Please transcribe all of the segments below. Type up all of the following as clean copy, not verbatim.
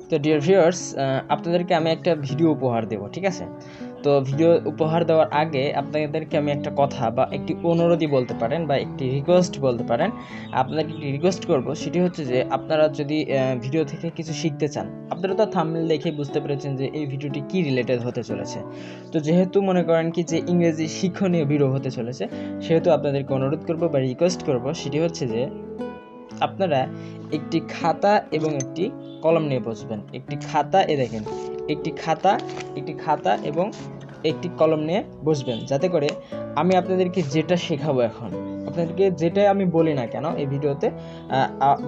তো dear viewers, আপনাদেরকে আমি একটা ভিডিও উপহার দেব, ঠিক আছে? তো ভিডিও উপহার দেওয়ার আগে আপনাদেরকে আমি একটা কথা বা একটি অনুরোধই বলতে পারেন বা একটি রিকোয়েস্ট বলতে পারেন। আপনাদেরকে একটি রিকোয়েস্ট করব, সেটি হচ্ছে যে আপনারা যদি ভিডিও থেকে কিছু শিখতে চান, আপনারা তো থাম্বনেল দেখে বুঝতে পেরেছেন যে এই ভিডিওটি কি রিলেটেড হতে চলেছে। তো যেহেতু মনে করেন কি যে ইংরেজি শিক্ষণীয় ভিডিও হতে চলেছে, সেহেতু আপনাদেরকে অনুরোধ করব বা রিকোয়েস্ট করব, সেটি হচ্ছে যে আপনারা একটি খাতা এবং একটি কলম নিয়ে বসবেন। একটি খাতা, দেখেন, একটি খাতা এবং একটি কলম নিয়ে বসবেন, যাতে করে আমি আপনাদেরকে যেটা শেখাবো, এখন আপনাদেরকে যেটাই আমি বলি না কেন এই ভিডিওতে,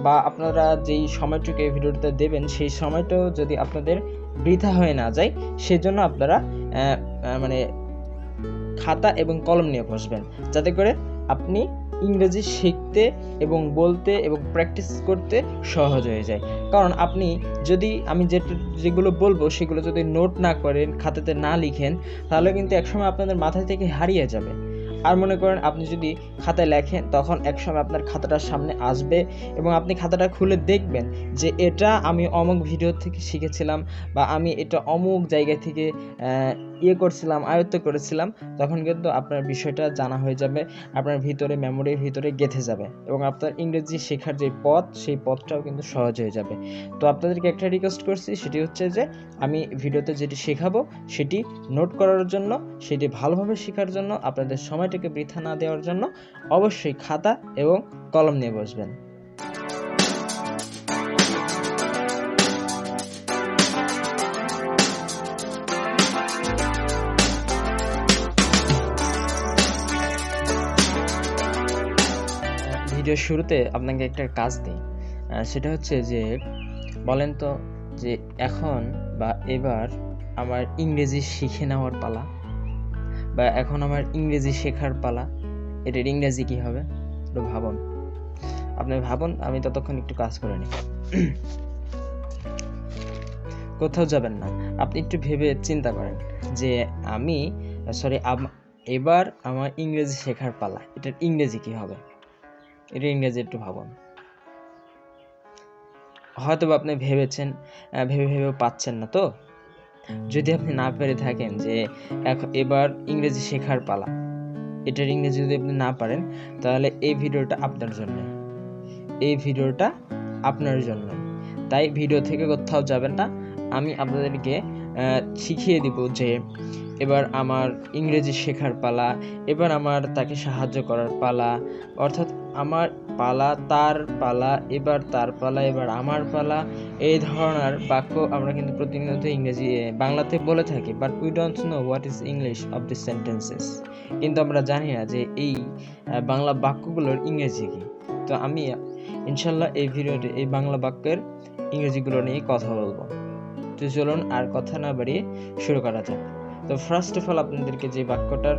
বা আপনারা যেই সময়টুকু এই ভিডিওতে দেবেন, সেই সময়টাও যদি আপনাদের বৃথা হয়ে না যায়, সেজন্য আপনারা মানে খাতা এবং কলম নিয়ে বসবেন, যাতে করে আপনি ইংরেজি শিখতে এবং বলতে এবং প্র্যাকটিস করতে সহজ হয়ে যায়। কারণ আপনি যদি আমি যেগুলো বলবো সেগুলো যদি নোট না করেন, খাতাতে না লিখেন, তাহলে কিন্তু একসময় আপনাদের মাথা থেকে হারিয়ে যাবে। আর মনে করেন আপনি যদি খাতায় লেখেন, তখন একসময় আপনার খাতাটার সামনে আসবে এবং আপনি খাতাটা খুলে দেখবেন যে এটা আমি অমুক ভিডিও থেকে শিখেছিলাম, বা আমি এটা অমুক জায়গা থেকে করছিলাম, আয়ত্ত করেছিলাম। তখন কিন্তু আপনার বিষয়টা জানা হয়ে যাবে, আপনার ভিতরে মেমোরির ভিতরে গেঁথে যাবে এবং আপনার ইংরেজি শেখার যে পথ, সেই পথটাও কিন্তু সহজ হয়ে যাবে। তো আপনাদেরকে একটা রিকোয়েস্ট করছি, সেটি হচ্ছে যে আমি ভিডিওতে যেটি শেখাবো সেটি নোট করার জন্য, সেটি ভালোভাবে শেখার জন্য, আপনাদের সময়টাকে বৃথা না দেওয়ার জন্য অবশ্যই খাতা এবং কলম নিয়ে বসবেন। ভিডিওর শুরুতে আপনাকে একটা কাজ দিই, সেটা হচ্ছে যে বলেন তো যে এখন বা এবার আমার ইংরেজি শিখে নেওয়ার পালা, বা এখন আমার ইংরেজি শেখার পালা। এটার ইংরেজি কি হবে একটু ভাবুন। আপনি ভাবুন, আমি ততক্ষণ একটু কাজ করে নিই। কোথাও যাবেন না, আপনি একটু ভেবে চিন্তা করেন যে এবার আমার ইংরেজি শেখার পালা, এটার ইংরেজি কি হবে? এটা ইংরেজি একটু ভাবুন। হয়তো আপনি ভেবেছেন, ভেবেও পাচ্ছেন না। তো যদি আপনি না পেরে থাকেন যে এবার ইংরেজি শেখার পালা, এটার ইংরেজি যদি আপনি না পারেন, তাহলে এই ভিডিওটা আপনার জন্য। তাই ভিডিও থেকে কোথাও যাবেন না। আমি আপনাদেরকে শিখিয়ে দিব যে এবার আমার ইংরেজি শেখার পালা, এবার আমার তাকে সাহায্য করার পালা, অর্থাৎ আমার পালা, তার পালা, এবার তার পালা, এবার আমার পালা। এই ধরনের বাক্য আমরা কিন্তু প্রতিনিয়ত বাংলাতে বলে থাকি, but we don't know what is English of this sentences. কিন্তু আমরা জানি না যে এই বাংলা বাক্যগুলোর ইংরেজি কি। তো আমি ইনশাল্লাহ এই ভিডিওতে এই বাংলা বাক্যের ইংরেজিগুলো নিয়ে কথা বলবো। তো চলুন আর কথা না বাড়িয়ে শুরু করা যাক। তো ফার্স্ট অফ অল আপনাদেরকে যে বাক্যটার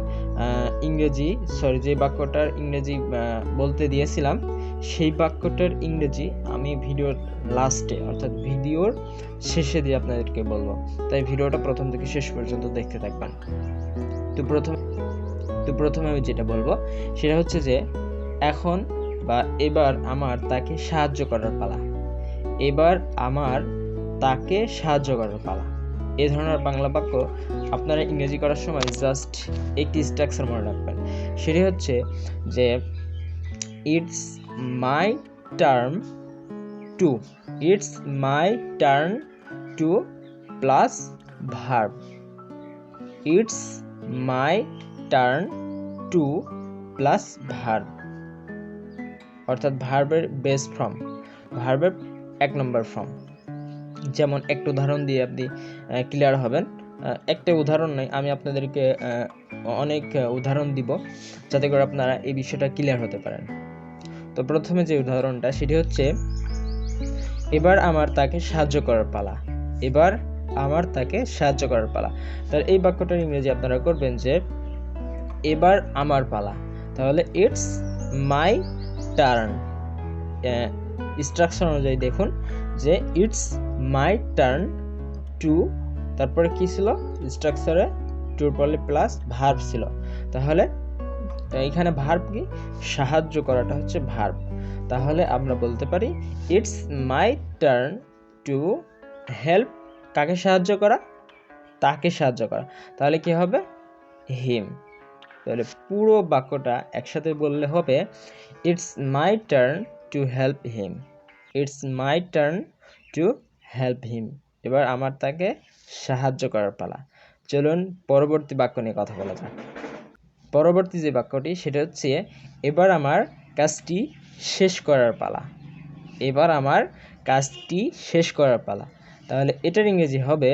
ইংরেজি বলতে দিয়েছিলাম, সেই বাক্যটার ইংরেজি আমি ভিডিওর লাস্টে, অর্থাৎ ভিডিওর শেষে দিয়ে আপনাদেরকে বলবো। তাই ভিডিওটা প্রথম থেকে শেষ পর্যন্ত দেখতে থাকবেন। তো প্রথমে আমি যেটা বলবো সেটা হচ্ছে যে এখন বা এবার আমার তাকে সাহায্য করার পালা। এবার আমার তাকে সাহায্য করার পালা। এই ধরনের বাংলা বাক্য আপনারা ইংরেজি করার সময় জাস্ট একটি স্ট্রাকচার মনে রাখবেন, সেটি হচ্ছে যে it's my turn two plus verb. It's my turn two plus verb, অর্থাৎ ভার্বের বেস ফর্ম, ভার্বের 1 নম্বর ফর্ম। যেমন একটা উদাহরণ দিয়ে আপনি ক্লিয়ার হবেন। একটা উদাহরণ নয়, আমি আপনাদেরকে অনেক উদাহরণ দিব, যাতে করে আপনারা এই বিষয়টা ক্লিয়ার হতে পারেন। তো প্রথমে যে উদাহরণটা, সেটি হচ্ছে এবার আমার তাকে সাহায্য করার পালা। এবার আমার তাকে সাহায্য করার পালা। তাহলে এই বাক্যটার ইংরেজি আপনারা করবেন যে এবার আমার পালা। তাহলে ইটস মাই টার্ন। স্ট্রাকচার অনুযায়ী দেখুন যে ইটস মাই টার্ন টু, তারপরে কি ছিল স্ট্রাকচারে, টুর পরে প্লাস ভার্ব ছিল। তাহলে এখানে ভার্ব কি, সাহায্য করাটা হচ্ছে ভার্ব। তাহলে আমরা বলতে পারি it's my turn to help. কাকে সাহায্য করা? তাকে সাহায্য করা। তাহলে কি হবে? হিম। তাহলে পুরো বাক্যটা একসাথে বললে হবে it's my turn to help him. It's my turn to help him. এবার আমার তাকে সাহায্য করার পালা। চলুন পরবর্তী বাক্য নিয়ে কথা বলা যাক। পরবর্তী যে বাক্যটি সেটা হচ্ছে এবার আমার কাজটি শেষ করার পালা। এবার আমার কাজটি শেষ করার পালা। তাহলে এটার ইংরেজি হবে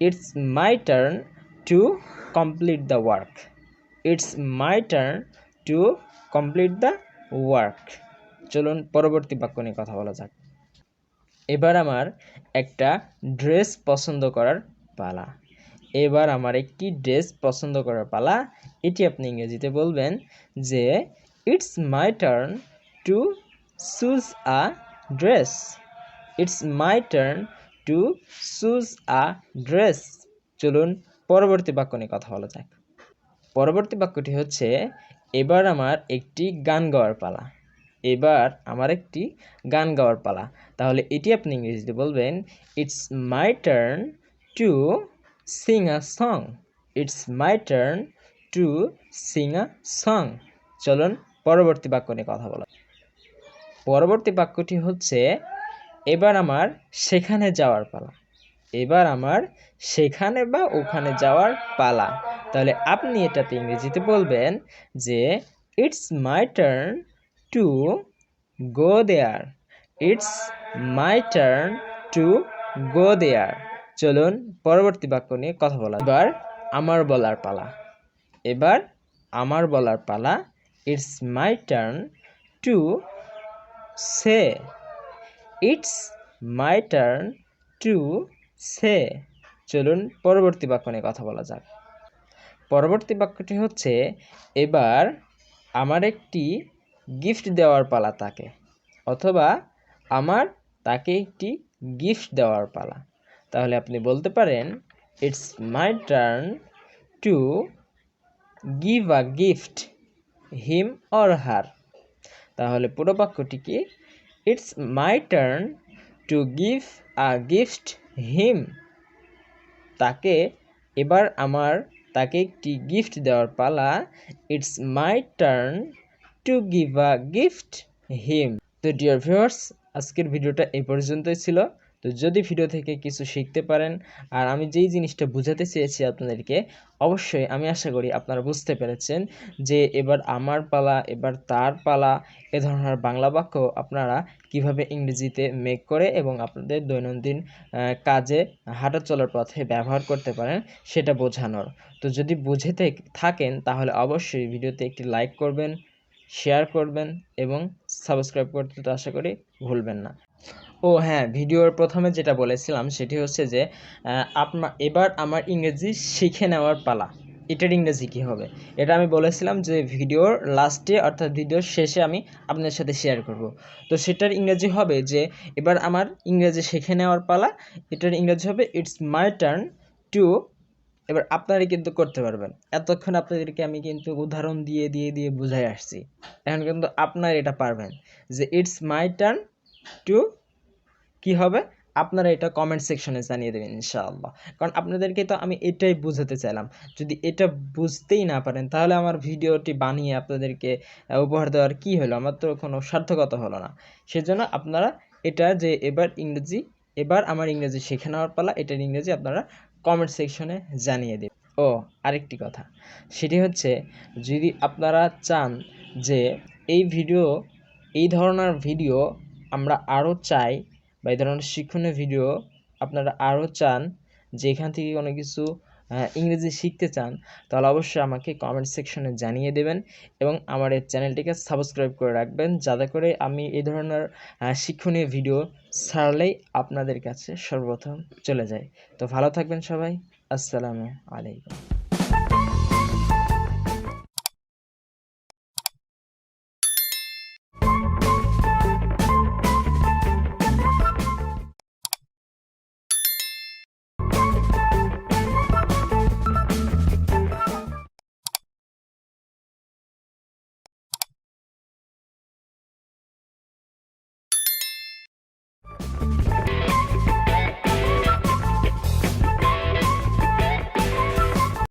it's my turn to complete the work. It's my turn to complete the work. চলুন পরবর্তী বাক্য নিয়ে কথা বলা যাক। এবার আমার একটা ড্রেস পছন্দ করার পালা। এবার আমার একটি ড্রেস পছন্দ করার পালা। এটি আপনি ইংরেজিতে বলবেন যে it's my turn to choose a dress. It's my turn to choose a dress. চলুন পরবর্তী বাক্য নিয়ে কথা বলা যাক। পরবর্তী বাক্যটি হচ্ছে এবার আমার একটি গান গাওয়ার পালা। এবার আমার একটি গান গাওয়ার পালা। তাহলে এটি আপনি ইংরেজিতে বলবেন it's my turn two Singh a song. It's my turn two Singh a song. চলুন পরবর্তী বাক্য নিয়ে কথা বলা। পরবর্তী বাক্যটি হচ্ছে এবার আমার সেখানে যাওয়ার পালা। এবার আমার সেখানে বা ওখানে যাওয়ার পালা। তাহলে আপনি এটাতে ইংরেজিতে বলবেন যে it's my turn to go there. It's my turn to go there. চলুন পরবর্তী বাক্য নিয়ে কথা বলা। এবার আমার বলার পালা। এবার আমার বলার পালা। It's my turn to say. It's my turn to say. চলুন পরবর্তী বাক্য নিয়ে কথা বলা যাক। পরবর্তী বাক্যটি হচ্ছে এবার আমার একটি গিফট দেওয়ার পালা তাকে, অথবা আমার তাকে একটি গিফট দেওয়ার পালা। তাহলে আপনি বলতে পারেন it's my turn to give a gift him or her. তাহলে পুরো বাক্যটি কি? It's my turn to give a gift him. তাকে এবার আমার তাকে একটি গিফট দেওয়ার পালা। It's my turn to give a gift him. তো ডিয়ার ভিউয়ার্স, আজকের ভিডিওটা এই পর্যন্তই ছিল। তো যদি ভিডিও থেকে কিছু শিখতে পারেন আর আমি যেই জিনিসটা বোঝাতে চেয়েছি আপনাদেরকে, অবশ্যই আমি আশা করি আপনারা বুঝতে পেরেছেন যে এবার আমার পালা, এবার তার পালা, এ ধরনের বাংলা বাক্য আপনারা কিভাবে ইংরেজিতে মেক করে এবং আপনাদের দৈনন্দিন কাজে হাঁটা চলার পথে ব্যবহার করতে পারেন সেটা বোঝানোর। তো যদি বুঝে থাকেন তাহলে অবশ্যই ভিডিওতে একটি লাইক করবেন, শেয়ার করবেন এবং সাবস্ক্রাইব করতে তো আশা করি ভুলবেন না। ও হ্যাঁ, ভিডিওর প্রথমে যেটা বলেছিলাম সেটি হচ্ছে যে এবার আমার ইংরেজি শিখে নেওয়ার পালা। এটার ইংরেজি কী হবে এটা আমি বলেছিলাম যে ভিডিওর লাস্টে অর্থাৎ ভিডিওর শেষে আমি আপনাদের সাথে শেয়ার করব। তো সেটার ইংরেজি হবে যে এবার আমার ইংরেজি শিখে নেওয়ার পালা। এটার ইংরেজি হবে ইটস মাই টার্ন টু। এবার আপনারা কিন্তু করতে পারবেন। এতক্ষণ আপনাদেরকে আমি কিন্তু উদাহরণ দিয়ে দিয়ে দিয়ে বুঝাই আসছি। এখন কিন্তু আপনারা এটা পারবেন যে ইটস মাই টার্ন টু কি হবে। আপনারা এটা কমেন্ট সেকশনে জানিয়ে দেবেন ইনশাআল্লাহ। কারণ আপনাদেরকে তো আমি এটাই বুঝাতে চাইলাম। যদি এটা বুঝতেই না পারেন তাহলে আমার ভিডিওটি বানিয়ে আপনাদেরকে উপহার দেওয়ার কি হলো? আমার তো কোনো সার্থকতা হলো না। সেজন্য আপনারা এটা যে এবার আমার ইংরেজি শিখে নেওয়ার পালা, এটার ইংরেজি আপনারা কমেন্ট সেকশনে জানিয়ে দেবেন। ও আরেকটি কথা, সেটি হচ্ছে যদি আপনারা চান যে এই ধরনের ভিডিও আমরা আরও চাই বা এই ধরনের শিক্ষণীয় ভিডিও আপনারা আরও চান, যে এখান থেকে কোনো কিছু ইংরেজি শিখতে চান, তাহলে অবশ্যই আমাকে কমেন্ট সেকশনে জানিয়ে দেবেন এবং আমার এই চ্যানেলটিকে সাবস্ক্রাইব করে রাখবেন, যাতে করে আমি এই ধরনের শিক্ষণীয় ভিডিও ছাড়লেই আপনাদের কাছে সর্বপ্রথম চলে যায়। তো ভালো থাকবেন সবাই। আসসালামু আলাইকুম।